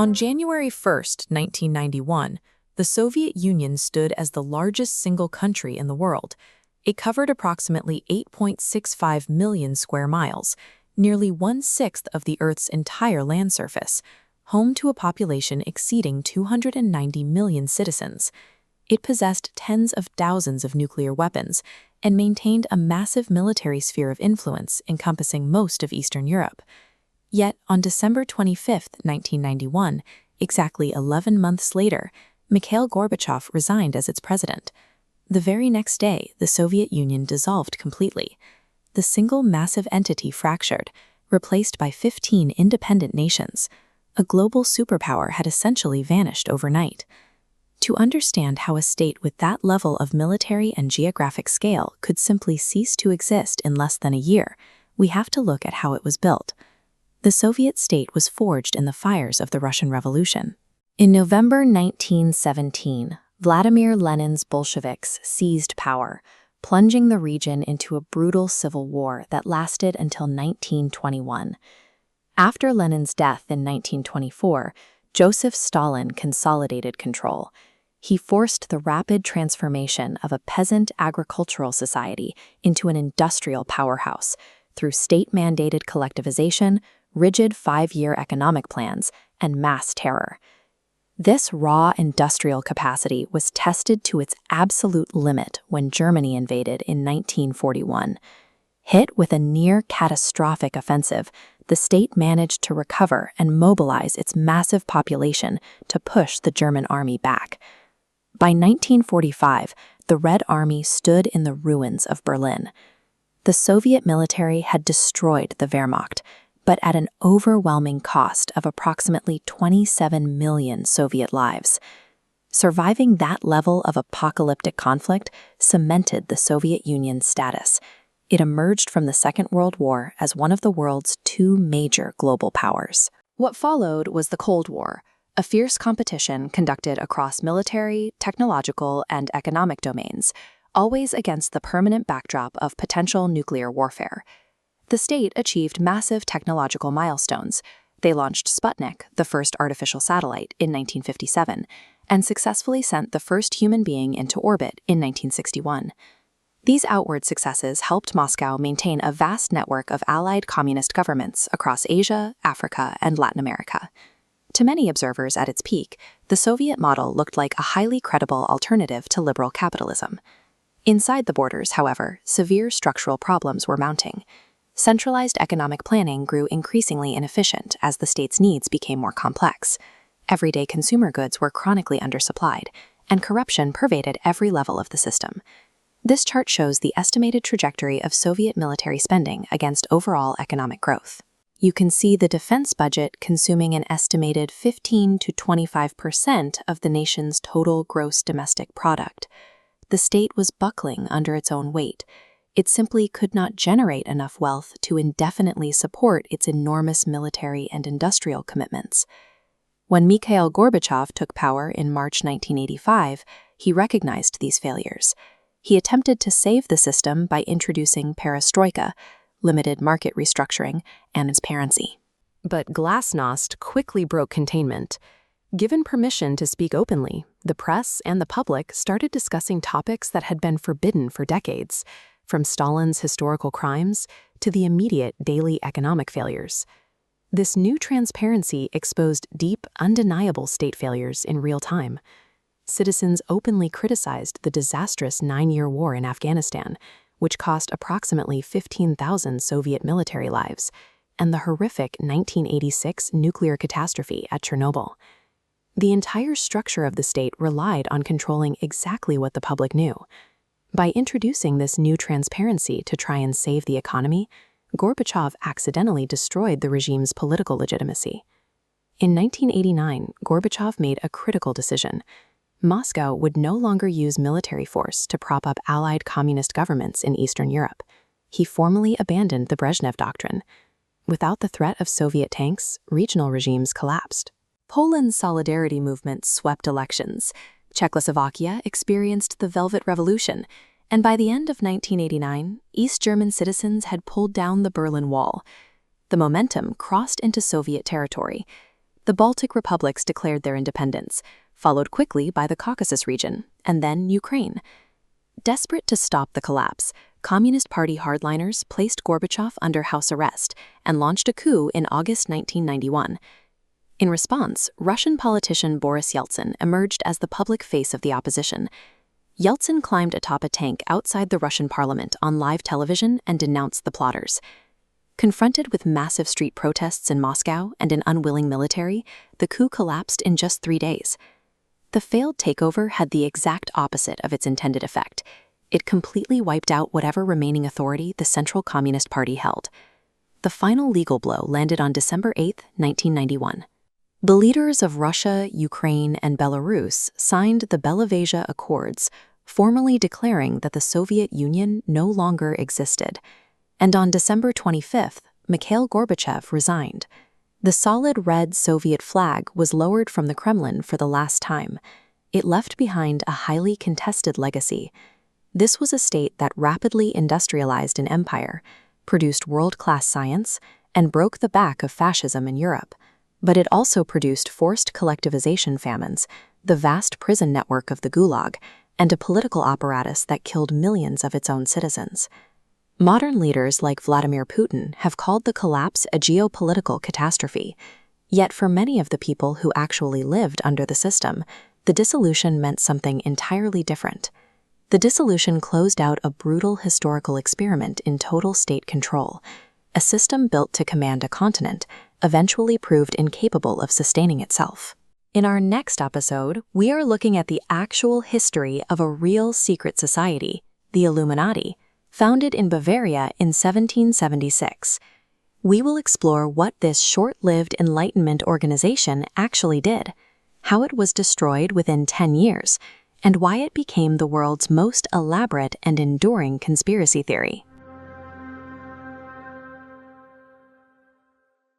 On January 1, 1991, the Soviet Union stood as the largest single country in the world. It covered approximately 8.65 million square miles, nearly one-sixth of the Earth's entire land surface, home to a population exceeding 290 million citizens. It possessed tens of thousands of nuclear weapons and maintained a massive military sphere of influence encompassing most of Eastern Europe. Yet, on December 25, 1991, exactly 11 months later, Mikhail Gorbachev resigned as its president. The very next day, the Soviet Union dissolved completely. The single massive entity fractured, replaced by 15 independent nations. A global superpower had essentially vanished overnight. To understand how a state with that level of military and geographic scale could simply cease to exist in less than a year, we have to look at how it was built. The Soviet state was forged in the fires of the Russian Revolution. In November 1917, Vladimir Lenin's Bolsheviks seized power, plunging the region into a brutal civil war that lasted until 1921. After Lenin's death in 1924, Joseph Stalin consolidated control. He forced the rapid transformation of a peasant agricultural society into an industrial powerhouse through state-mandated collectivization, rigid 5-year economic plans, and mass terror. This raw industrial capacity was tested to its absolute limit when Germany invaded in 1941. Hit with a near-catastrophic offensive, the state managed to recover and mobilize its massive population to push the German army back. By 1945, the Red Army stood in the ruins of Berlin. The Soviet military had destroyed the Wehrmacht, but at an overwhelming cost of approximately 27 million Soviet lives. Surviving that level of apocalyptic conflict cemented the Soviet Union's status. It emerged from the Second World War as one of the world's 2 major global powers. What followed was the Cold War, a fierce competition conducted across military, technological, and economic domains, always against the permanent backdrop of potential nuclear warfare. The state achieved massive technological milestones. They launched Sputnik, the first artificial satellite, in 1957, and successfully sent the first human being into orbit in 1961. These outward successes helped Moscow maintain a vast network of allied communist governments across Asia, Africa, and Latin America. To many observers at its peak, the Soviet model looked like a highly credible alternative to liberal capitalism. Inside the borders, however, severe structural problems were mounting. Centralized economic planning grew increasingly inefficient as the state's needs became more complex. Everyday consumer goods were chronically undersupplied, and corruption pervaded every level of the system. This chart shows the estimated trajectory of Soviet military spending against overall economic growth. You can see the defense budget consuming an estimated 15 to 25% of the nation's total gross domestic product. The state was buckling under its own weight. It simply could not generate enough wealth to indefinitely support its enormous military and industrial commitments. When Mikhail Gorbachev took power in March 1985, he recognized these failures. He attempted to save the system by introducing perestroika, limited market restructuring, and transparency. But glasnost quickly broke containment. Given permission to speak openly, the press and the public started discussing topics that had been forbidden for decades, from Stalin's historical crimes to the immediate daily economic failures. This new transparency exposed deep, undeniable state failures in real time. Citizens openly criticized the disastrous 9-year war in Afghanistan, which cost approximately 15,000 Soviet military lives, and the horrific 1986 nuclear catastrophe at Chernobyl. The entire structure of the state relied on controlling exactly what the public knew. By introducing this new transparency to try and save the economy, Gorbachev accidentally destroyed the regime's political legitimacy. In 1989, Gorbachev made a critical decision. Moscow would no longer use military force to prop up allied communist governments in Eastern Europe. He formally abandoned the Brezhnev Doctrine. Without the threat of Soviet tanks, regional regimes collapsed. Poland's solidarity movement swept elections. Czechoslovakia experienced the Velvet Revolution, and by the end of 1989, East German citizens had pulled down the Berlin Wall. The momentum crossed into Soviet territory. The The Baltic republics declared their independence, followed quickly by the Caucasus region, and then Ukraine. Desperate to stop the collapse, Communist Party hardliners placed Gorbachev under house arrest and launched a coup in August 1991. In response, Russian politician Boris Yeltsin emerged as the public face of the opposition. Yeltsin climbed atop a tank outside the Russian parliament on live television and denounced the plotters. Confronted with massive street protests in Moscow and an unwilling military, the coup collapsed in just 3 days. The failed takeover had the exact opposite of its intended effect. It completely wiped out whatever remaining authority the Central Communist Party held. The final legal blow landed on December 8, 1991. The leaders of Russia, Ukraine, and Belarus signed the Belavasia Accords, formally declaring that the Soviet Union no longer existed. And on December 25th, Mikhail Gorbachev resigned. The solid red Soviet flag was lowered from the Kremlin for the last time. It left behind a highly contested legacy. This was a state that rapidly industrialized an empire, produced world-class science, and broke the back of fascism in Europe. But it also produced forced collectivization famines, the vast prison network of the Gulag, and a political apparatus that killed millions of its own citizens. Modern leaders like Vladimir Putin have called the collapse a geopolitical catastrophe. Yet for many of the people who actually lived under the system, the dissolution meant something entirely different. The dissolution closed out a brutal historical experiment in total state control. A system built to command a continent eventually proved incapable of sustaining itself. In our next episode, we are looking at the actual history of a real secret society, the Illuminati, founded in Bavaria in 1776. We will explore what this short-lived Enlightenment organization actually did, how it was destroyed within 10 years, and why it became the world's most elaborate and enduring conspiracy theory.